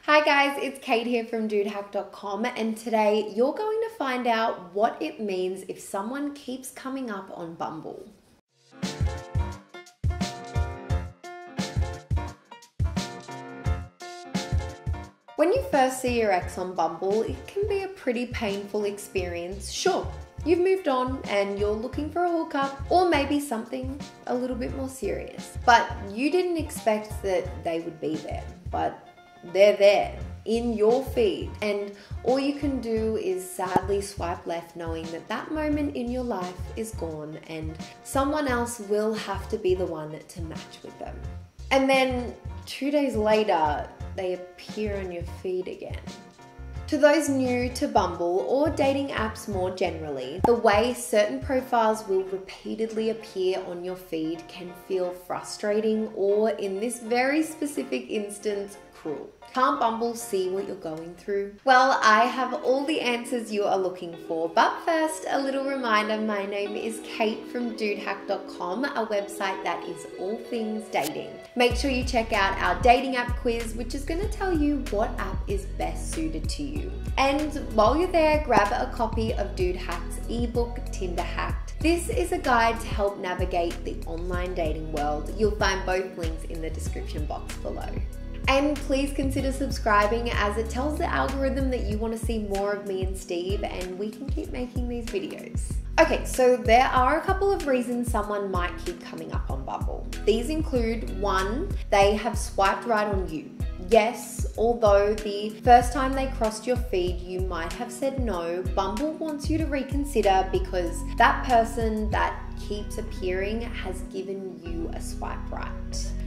Hi guys, it's Kate here from dudehack.com, and today you're going to find out what it means if someone keeps coming up on Bumble. When you first see your ex on Bumble, it can be a pretty painful experience. Sure, you've moved on and you're looking for a hookup or maybe something a little bit more serious. But you didn't expect that they would be there, but they're there in your feed, and all you can do is sadly swipe left knowing that that moment in your life is gone and someone else will have to be the one to match with them. And then 2 days later, they appear on your feed again. To those new to Bumble or dating apps more generally, the way certain profiles will repeatedly appear on your feed can feel frustrating or, in this very specific instance, cruel. Can't Bumble see what you're going through? Well, I have all the answers you are looking for, but first, a little reminder, my name is Kate from dudehack.com, a website that is all things dating. Make sure you check out our dating app quiz, which is going to tell you what app is best suited to you. And while you're there, grab a copy of Dude Hack's ebook, Tinder Hacked. This is a guide to help navigate the online dating world. You'll find both links in the description box below. And please consider subscribing, as it tells the algorithm that you want to see more of me and Steve, and we can keep making these videos. Okay, so there are a couple of reasons someone might keep coming up on Bumble. These include 1, they have swiped right on you. Yes, although the first time they crossed your feed, you might have said no, Bumble wants you to reconsider because that person that keeps appearing has given you a swipe right.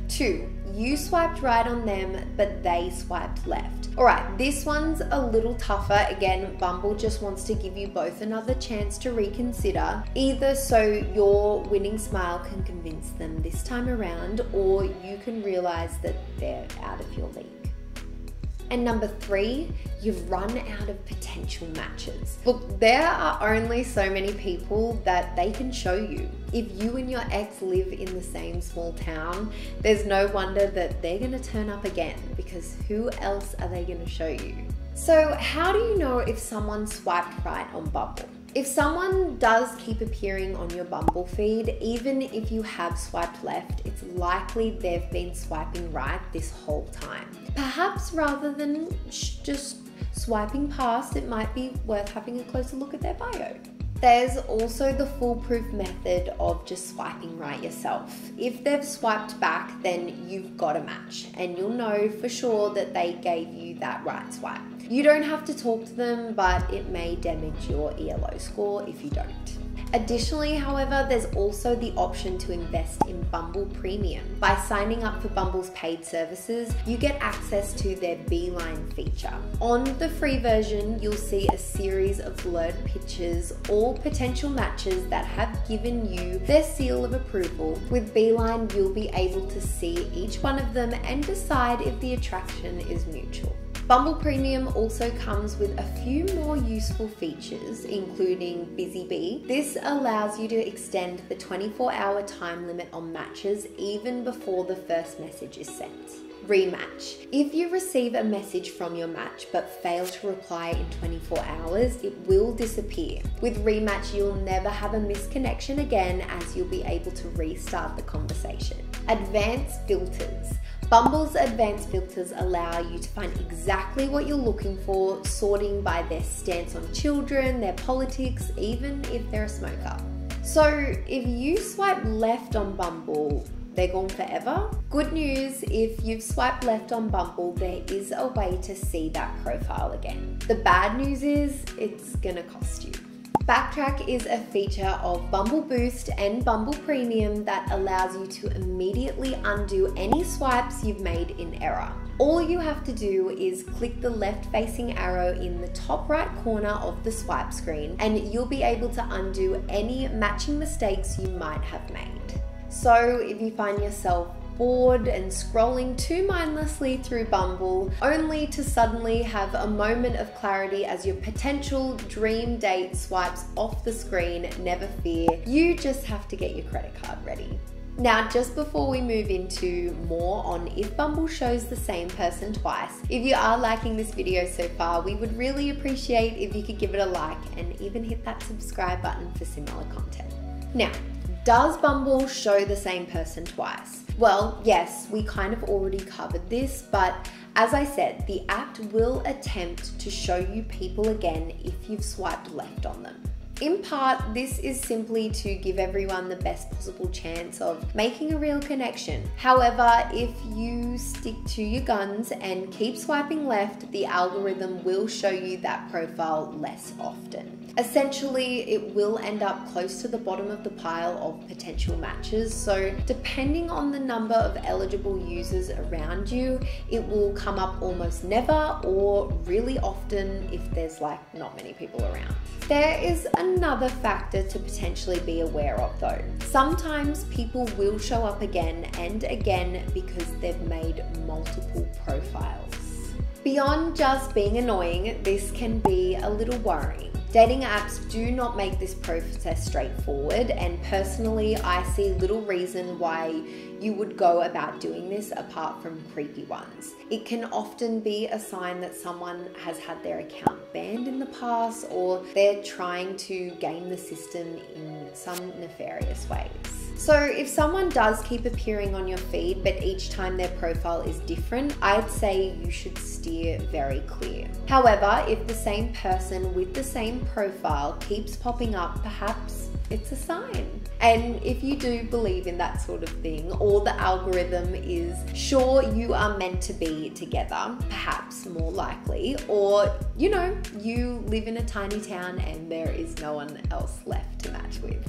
2, you swiped right on them, but they swiped left. All right, this one's a little tougher. Again, Bumble just wants to give you both another chance to reconsider, either so your winning smile can convince them this time around, or you can realize that they're out of your league. And number 3, you've run out of potential matches. Look, there are only so many people that they can show you. If you and your ex live in the same small town, there's no wonder that they're gonna turn up again, because who else are they gonna show you? So how do you know if someone swiped right on Bumble? If someone does keep appearing on your Bumble feed, even if you have swiped left, it's likely they've been swiping right this whole time. Perhaps rather than just swiping past, it might be worth having a closer look at their bio. There's also the foolproof method of just swiping right yourself. If they've swiped back, then you've got a match, and you'll know for sure that they gave you that right swipe. You don't have to talk to them, but it may damage your ELO score if you don't. Additionally, however, there's also the option to invest in Bumble Premium. By signing up for Bumble's paid services, you get access to their Beeline feature. On the free version, you'll see a series of blurred pictures or potential matches that have given you their seal of approval. With Beeline, you'll be able to see each one of them and decide if the attraction is mutual. Bumble Premium also comes with a few more useful features, including Busy Bee. This allows you to extend the 24-hour time limit on matches even before the first message is sent. Rematch. If you receive a message from your match but fail to reply in 24 hours, it will disappear. With Rematch, you'll never have a missed connection again, as you'll be able to restart the conversation. Advanced filters. Bumble's advanced filters allow you to find exactly what you're looking for, sorting by their stance on children, their politics, even if they're a smoker. So if you swipe left on Bumble, they're gone forever? Good news, if you've swiped left on Bumble, there is a way to see that profile again. The bad news is it's gonna cost you. Backtrack is a feature of Bumble Boost and Bumble Premium that allows you to immediately undo any swipes you've made in error. All you have to do is click the left-facing arrow in the top right corner of the swipe screen, and you'll be able to undo any matching mistakes you might have made. So if you find yourself bored and scrolling too mindlessly through Bumble, only to suddenly have a moment of clarity as your potential dream date swipes off the screen, never fear, you just have to get your credit card ready. Now, just before we move into more on if Bumble shows the same person twice, if you are liking this video so far, we would really appreciate if you could give it a like and even hit that subscribe button for similar content. Now, does Bumble show the same person twice? Well, yes, we kind of already covered this, but as I said, the app will attempt to show you people again if you've swiped left on them. In part, this is simply to give everyone the best possible chance of making a real connection. However, if you stick to your guns and keep swiping left, the algorithm will show you that profile less often. Essentially, it will end up close to the bottom of the pile of potential matches. So depending on the number of eligible users around you, it will come up almost never or really often if there's like not many people around. There is another factor to potentially be aware of though. Sometimes people will show up again and again because they've made multiple profiles. Beyond just being annoying, this can be a little worrying. Dating apps do not make this process straightforward, and personally, I see little reason why you would go about doing this apart from creepy ones. It can often be a sign that someone has had their account banned in the past, or they're trying to game the system in some nefarious ways. So if someone does keep appearing on your feed, but each time their profile is different, I'd say you should steer very clear. However, if the same person with the same profile keeps popping up, perhaps it's a sign. And if you do believe in that sort of thing, or the algorithm is sure you are meant to be together, perhaps more likely, or you know, you live in a tiny town and there is no one else left to match with.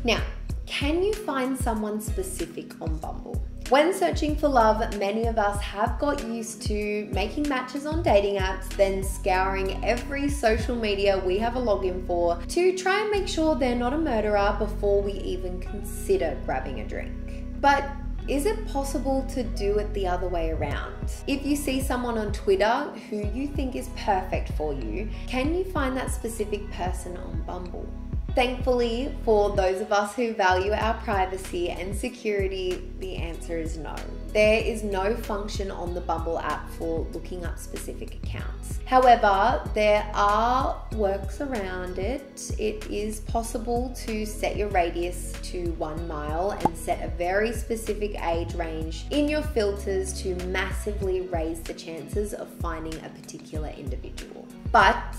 Now, can you find someone specific on Bumble? When searching for love, many of us have got used to making matches on dating apps, then scouring every social media we have a login for to try and make sure they're not a murderer before we even consider grabbing a drink. But is it possible to do it the other way around? If you see someone on Twitter who you think is perfect for you, can you find that specific person on Bumble? Thankfully, for those of us who value our privacy and security, the answer is no. There is no function on the Bumble app for looking up specific accounts. However, there are works around it. It is possible to set your radius to 1 mile and set a very specific age range in your filters to massively raise the chances of finding a particular individual. But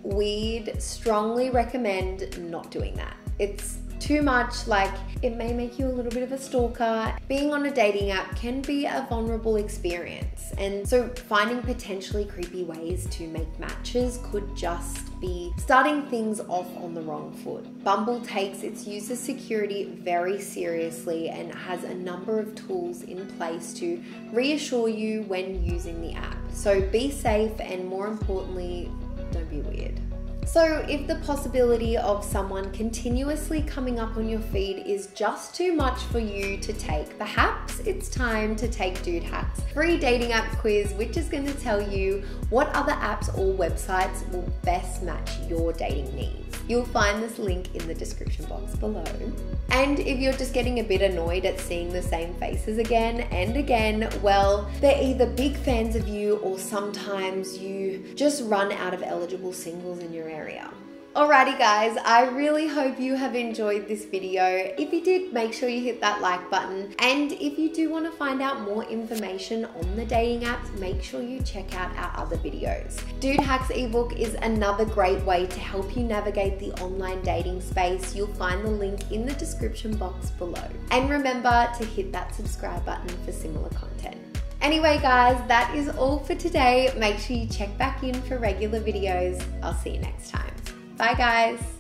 we'd strongly recommend not doing that. It's too much, like it may make you a little bit of a stalker. Being on a dating app can be a vulnerable experience, and so finding potentially creepy ways to make matches could just be starting things off on the wrong foot. Bumble takes its user security very seriously and has a number of tools in place to reassure you when using the app. So be safe, and more importantly, don't be weird. So if the possibility of someone continuously coming up on your feed is just too much for you to take, perhaps it's time to take Dude Hack's free dating app quiz, which is going to tell you what other apps or websites will best match your dating needs. You'll find this link in the description box below. And if you're just getting a bit annoyed at seeing the same faces again and again, well, they're either big fans of you or sometimes you just run out of eligible singles in your area. Alrighty guys, I really hope you have enjoyed this video. If you did, make sure you hit that like button. And if you do want to find out more information on the dating apps, make sure you check out our other videos. Dude Hack's ebook is another great way to help you navigate the online dating space. You'll find the link in the description box below. And remember to hit that subscribe button for similar content. Anyway guys, that is all for today. Make sure you check back in for regular videos. I'll see you next time. Bye guys.